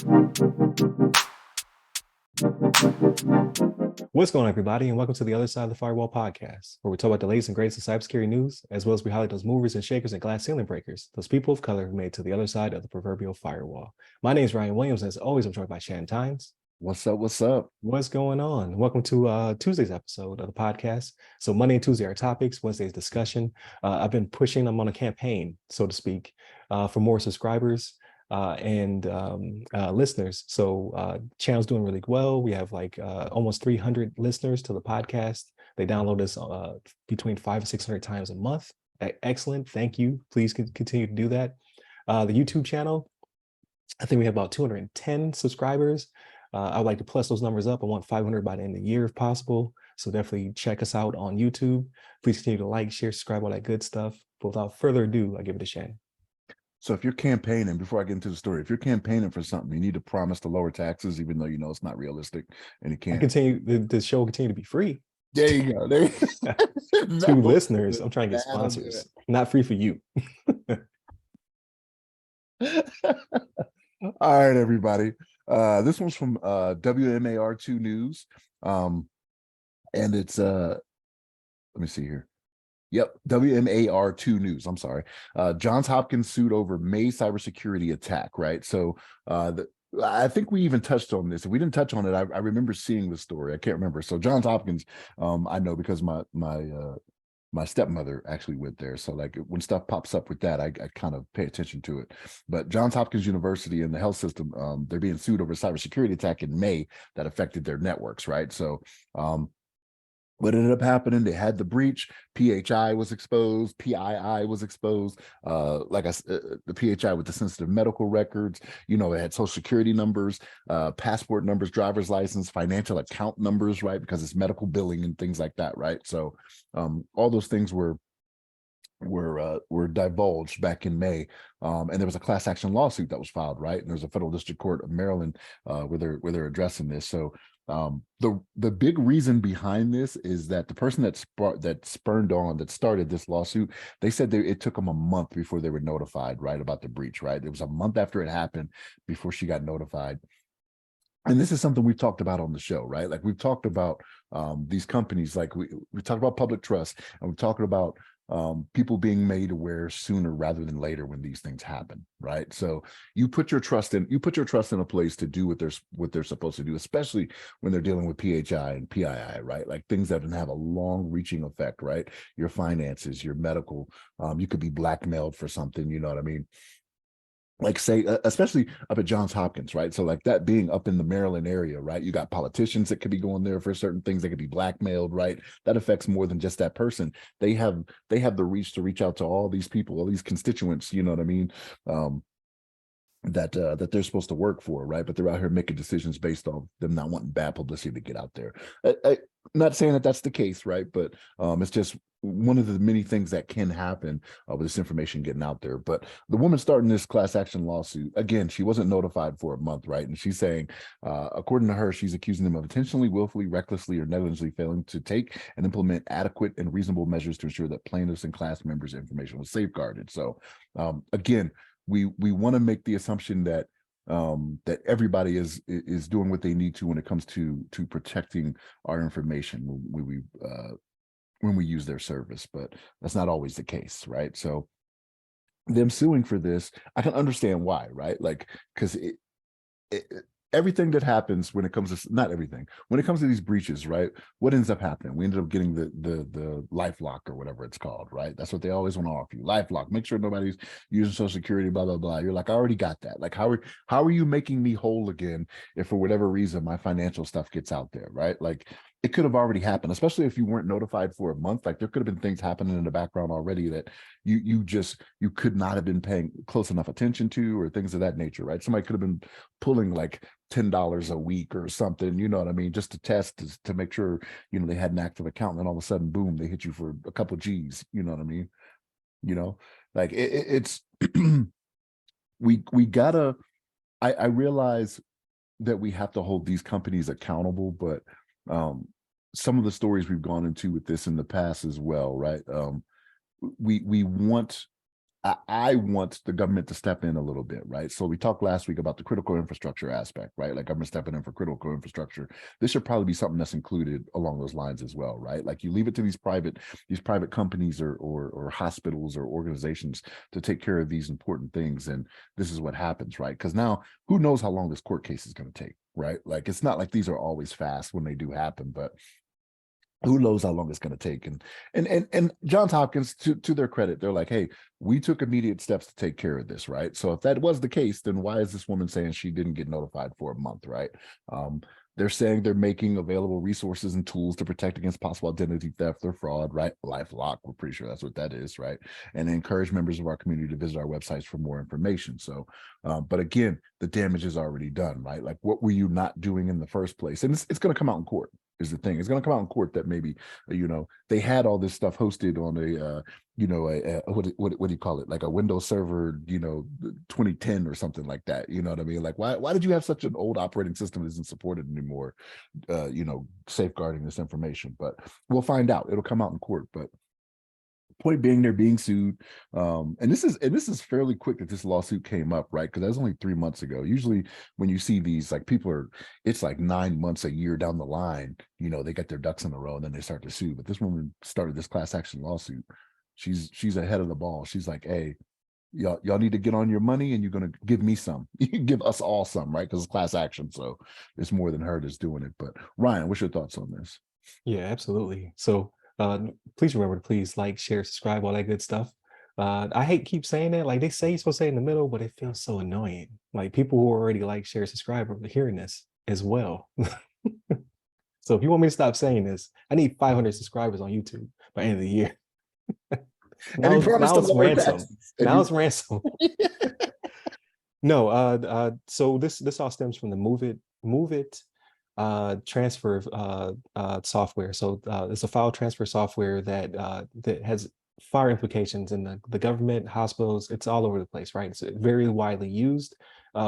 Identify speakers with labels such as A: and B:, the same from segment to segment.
A: What's going on, everybody, and welcome to the Other Side of the Firewall podcast, where we talk about the latest and greatest in cybersecurity news, as well as we highlight those movers and shakers and glass ceiling breakers, those people of color who made it to the other side of the proverbial firewall. My name is Ryan Williams, and as always, I'm joined by Shannon.
B: What's up? What's up?
A: What's going on? Welcome to Tuesday's episode of the podcast. So Monday and Tuesday are topics, Wednesday's discussion. I'm on a campaign, so to speak, for more subscribers and listeners. So channel's doing really well. We have almost 300 listeners to the podcast. They download us between 500 and 600 times a month. Excellent. Thank you. Please continue to do that. The YouTube channel, I think we have about 210 subscribers. I would like to plus those numbers up. I want 500 by the end of the year if possible. So definitely check us out on YouTube. Please continue to like, share, subscribe, all that good stuff. But without further ado, I give it to Shannon.
B: So if you're campaigning, before I get into the story, if you're campaigning for something, you need to promise to lower taxes, even though you know it's not realistic and it can't.
A: The show will continue to be free.
B: There you go. There you
A: Two listeners. I'm trying to get sponsors. Not free for you.
B: All right, everybody. This one's from WMAR2 News. And it's let me see here. Yep, WMAR2 News. I'm sorry. Johns Hopkins sued over May cybersecurity attack, right? So I think we even touched on this. If we didn't touch on it, I remember seeing the story. I can't remember. So Johns Hopkins, I know because my stepmother actually went there. So like when stuff pops up with that, I kind of pay attention to it. But Johns Hopkins University and the health system, they're being sued over a cybersecurity attack in May that affected their networks, right? So what ended up happening, they had the breach, PHI was exposed, PII was exposed, the PHI with the sensitive medical records, it had social security numbers, passport numbers, driver's license, financial account numbers, right? Because it's medical billing and things like that, right? So all those things were divulged back in May, and there was a class action lawsuit that was filed, right? And there's a federal district court of Maryland where they're addressing this. So the big reason behind this is that the person that started this lawsuit, they said it took them a month before they were notified, right, about the breach, right? It was a month after it happened before she got notified. And this is something we've talked about on the show, right? Like we've talked about these companies, like we talked about public trust, and we're talking about people being made aware sooner rather than later when these things happen, right? So you put your trust in a place to do what they're supposed to do, especially when they're dealing with PHI and PII, right? Like things that can have a long-reaching effect, right? Your finances, your medical, you could be blackmailed for something, you know what I mean? Like say, especially up at Johns Hopkins, right? So like that being up in the Maryland area, right? You got politicians that could be going there for certain things. They could be blackmailed, right? That affects more than just that person. They have the reach to reach out to all these people, all these constituents, you know what I mean? That they're supposed to work for, right? But they're out here making decisions based on them not wanting bad publicity to get out there. I'm not saying that that's the case, right? But it's just one of the many things that can happen with this information getting out there. But the woman starting this class action lawsuit, again, she wasn't notified for a month, right? And she's saying, according to her, she's accusing them of intentionally, willfully, recklessly, or negligently failing to take and implement adequate and reasonable measures to ensure that plaintiffs and class members' information was safeguarded. So again, we want to make the assumption that that everybody is doing what they need to when it comes to protecting our information when we use their service, but that's not always the case, right? So them suing for this, I can understand why, right? Like, because everything that happens when it comes to, not everything, when it comes to these breaches, right? What ends up happening? We ended up getting the LifeLock or whatever it's called, right? That's what they always want to offer you. LifeLock, make sure nobody's using Social Security, blah, blah, blah. You're like, I already got that. Like, how are you making me whole again if for whatever reason my financial stuff gets out there, right? Like, it could have already happened, especially if you weren't notified for a month. Like there could have been things happening in the background already that you could not have been paying close enough attention to, or things of that nature, right? Somebody could have been pulling like $10 a week or something, you know what I mean, just to test to make sure, they had an active account, and then all of a sudden, boom, they hit you for a couple of G's, you know what I mean? Like it's we gotta, I realize that we have to hold these companies accountable, but some of the stories we've gone into with this in the past as well, right? We want I want the government to step in a little bit, right? So we talked last week about the critical infrastructure aspect, right? Like government stepping in for critical infrastructure. This should probably be something that's included along those lines as well, right? Like you leave it to these private companies or hospitals or organizations to take care of these important things, and this is what happens, right? Because now who knows how long this court case is going to take, right? Like it's not like these are always fast when they do happen, but who knows how long it's going to take. And John Hopkins, to their credit, they're like, hey, we took immediate steps to take care of this, right? So if that was the case, then why is this woman saying she didn't get notified for a month, right? They're saying they're making available resources and tools to protect against possible identity theft or fraud, right? LifeLock, we're pretty sure that's what that is, right? And encourage members of our community to visit our websites for more information. So, but again, the damage is already done, right? Like, what were you not doing in the first place? And it's going to come out in court. Is the thing. It's going to come out in court that maybe, they had all this stuff hosted on what do you call it? Like a Windows Server, 2010 or something like that. You know what I mean? Like, why did you have such an old operating system that isn't supported anymore, safeguarding this information? But we'll find out. It'll come out in court. But point being, they're being sued, and this is fairly quick that this lawsuit came up, right? Because that was only 3 months ago. Usually when you see these, like, it's like 9 months, a year down the line, they get their ducks in a row and then they start to sue. But this woman started this class action lawsuit. She's ahead of the ball. She's like, hey, y'all need to get on your money, and you're going to give me some. You can give us all some, right? Because it's class action, so it's more than her that's doing it. But Ryan, what's your thoughts on this?
A: Yeah, absolutely. So please remember to please like, share, subscribe, all that good stuff. I hate keep saying that. Like, they say you're supposed to say it in the middle, but it feels so annoying. Like, people who already like, share, subscribe are hearing this as well. So if you want me to stop saying this, I need 500 subscribers on YouTube by the end of the year.
B: And he promised
A: Now
B: to
A: it's
B: lower
A: ransom.
B: taxes.
A: Now it's ransom. No, so this all stems from the MoveIt transfer software. So it's a file transfer software that has far implications in the government, hospitals. It's all over the place, right? It's very widely used.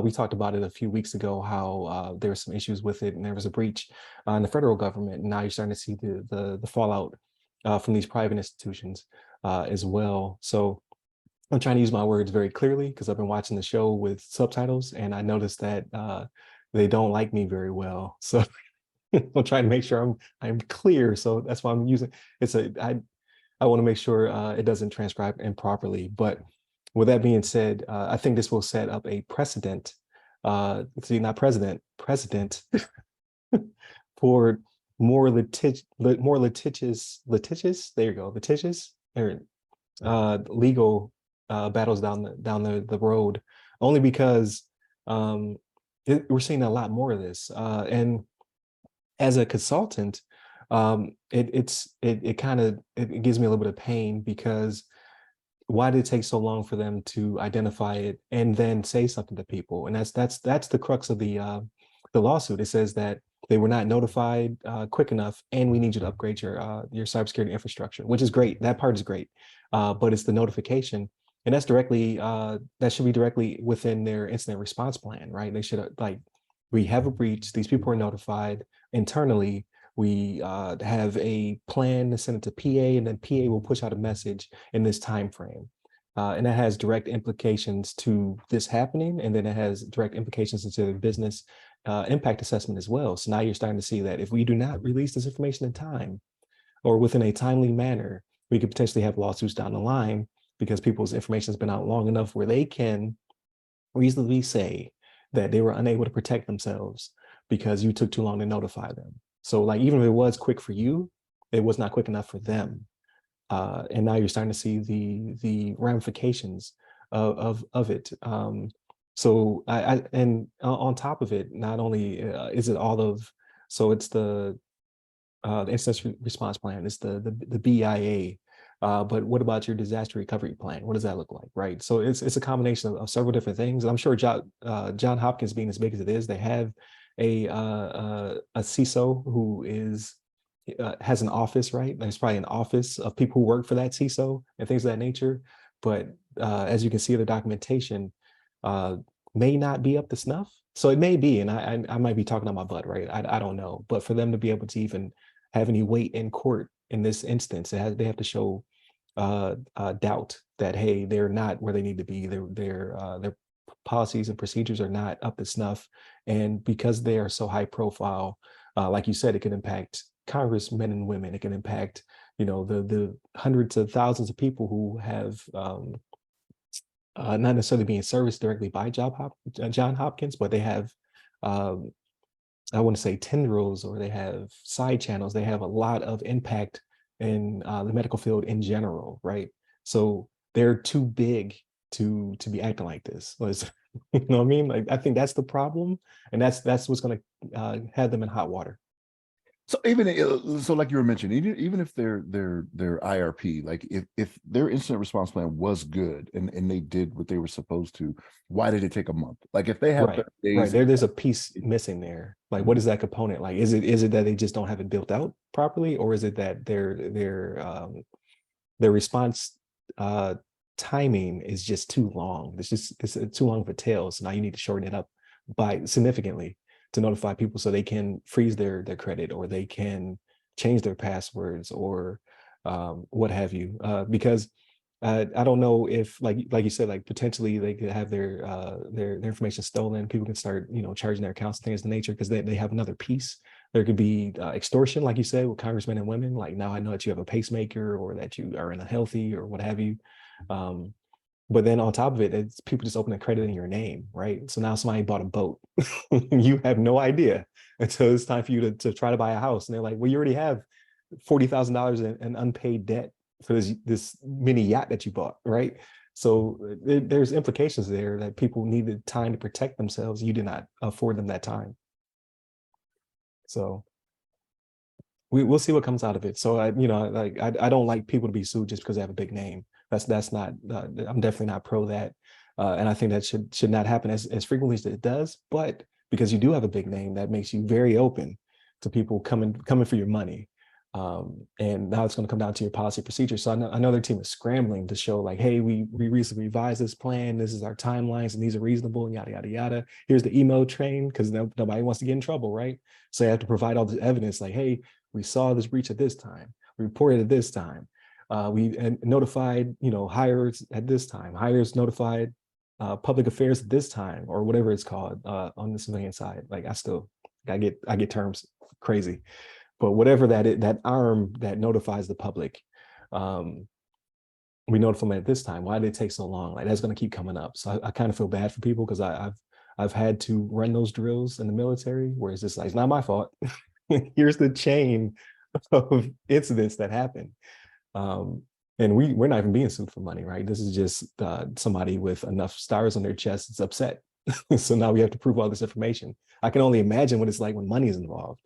A: We talked about it a few weeks ago, how there were some issues with it, and there was a breach in the federal government. And now you're starting to see the fallout from these private institutions as well. So I'm trying to use my words very clearly because I've been watching the show with subtitles, and I noticed that they don't like me very well. So I'm trying to make sure I'm clear. So that's why I'm using I want to make sure it doesn't transcribe improperly. But with that being said, I think this will set up a precedent. Not president, precedent for more litigious. There you go, litigious or legal battles down the road, only because we're seeing a lot more of this. And as a consultant, it kind of gives me a little bit of pain, because why did it take so long for them to identify it and then say something to people? And that's the crux of the lawsuit. It says that they were not notified quick enough, and we need you to upgrade your cybersecurity infrastructure, which is great. That part is great, but it's the notification, and that's directly that should be directly within their incident response plan, right? They should like, we have a breach. These people are notified internally. We have a plan to send it to PA, and then PA will push out a message in this time frame. And that has direct implications to this happening, and then it has direct implications into the business impact assessment as well. So now you're starting to see that if we do not release this information in time or within a timely manner, we could potentially have lawsuits down the line, because people's information has been out long enough where they can reasonably say that they were unable to protect themselves because you took too long to notify them. So like, even if it was quick for you, it was not quick enough for them. And now you're starting to see the ramifications of it. So and on top of it, not only is it all of, so it's the incident response plan, it's the BIA, but what about your disaster recovery plan? What does that look like, right? So it's a combination of several different things. I'm sure John Hopkins, being as big as it is, they have a CISO who has an office, right? There's probably an office of people who work for that CISO and things of that nature. But as you can see, the documentation may not be up to snuff. So it may be, and I might be talking on my butt, right? I don't know. But for them to be able to even have any weight in court in this instance, they have to show doubt that, hey, they're not where they need to be. Their policies and procedures are not up to snuff. And because they are so high profile, like you said, it can impact congressmen and women. It can impact, the hundreds of thousands of people who have not necessarily being serviced directly by John Hopkins, but they have, I want to say, tendrils, or they have side channels. They have a lot of impact in the medical field in general, right? So they're too big to be acting like this. You know what I mean? Like, I think that's the problem, and that's what's going to have them in hot water.
B: So so like you were mentioning, even if their IRP, like if their incident response plan was good and they did what they were supposed to, why did it take a month? Like if they have
A: Right,
B: 30 days,
A: right. There's a piece missing there. Like, what is that component? Like, is it that they just don't have it built out properly, or is it that their response timing is just too long? It's too long of a tail. So now you need to shorten it up by significantly to notify people so they can freeze their credit, or they can change their passwords, or what have you. Because I don't know if, like you said, like potentially they could have their information stolen. People can start, charging their accounts and things of the nature, because they have another piece. There could be extortion, like you said, with congressmen and women. Like, now I know that you have a pacemaker, or that you are in a healthy, or what have you. But then on top of it, it's people just open a credit in your name, right? So now somebody bought a boat. You have no idea until it's time for you to try to buy a house. And they're like, well, you already have $40,000 in unpaid debt for this mini yacht that you bought, right? So there's implications there that people needed time to protect themselves. You did not afford them that time. So we'll see what comes out of it. So I don't like people to be sued just because they have a big name. That's not. I'm definitely not pro that, and I think that should not happen as frequently as it does. But because you do have a big name, that makes you very open to people coming for your money. And now it's going to come down to your policy procedure. So I know their team is scrambling to show, like, hey, we recently revised this plan. This is our timelines, and these are reasonable, and yada, yada, yada. Here's the email train, because nobody wants to get in trouble, right? So you have to provide all this evidence, like, hey, we saw this breach at this time. We reported at this time. We notified, hires at this time. Hires notified public affairs at this time, or whatever it's called on the civilian side. Like, I get terms crazy. But whatever that arm that notifies the public, we notify them at this time. Why did it take so long? Like, that's going to keep coming up. So I kind of feel bad for people, because I've had to run those drills in the military, where it's just like, it's not my fault. Here's the chain of incidents that happen. And we're not even being sued for money, right? This is just somebody with enough stars on their chest that's upset. So now we have to prove all this information. I can only imagine what it's like when money is involved.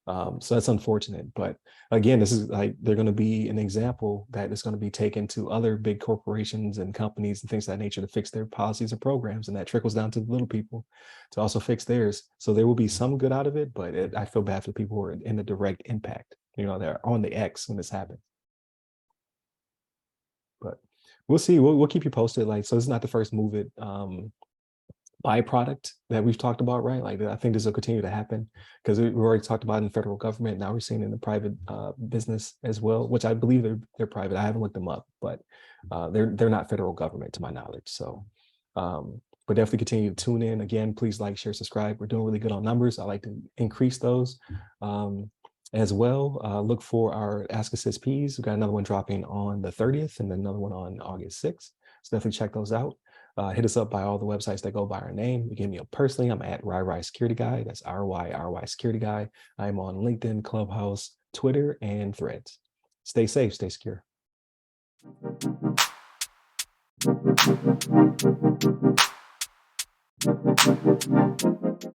A: So that's unfortunate. But again, this is like, they're going to be an example that is going to be taken to other big corporations and companies and things of that nature to fix their policies and programs. And that trickles down to the little people to also fix theirs. So there will be some good out of it, but I feel bad for the people who are in the direct impact, they're on the X when this happens. But we'll see. We'll keep you posted. Like, so this is not the first MoveIt byproduct that we've talked about, right? Like, I think this will continue to happen, because we already talked about it in the federal government. Now we're seeing it in the private business as well, which I believe they're private. I haven't looked them up, but they're not federal government to my knowledge. So, but definitely continue to tune in. Again, please like, share, subscribe. We're doing really good on numbers. I like to increase those as well. Look for our Ask Us SPs. We've got another one dropping on the 30th, and then another one on August 6th. So definitely check those out. Hit us up by all the websites that go by our name. You get me up personally. I'm at RY Security Guy. That's RY Security Guy. I'm on LinkedIn, Clubhouse, Twitter, and Threads. Stay safe, stay secure.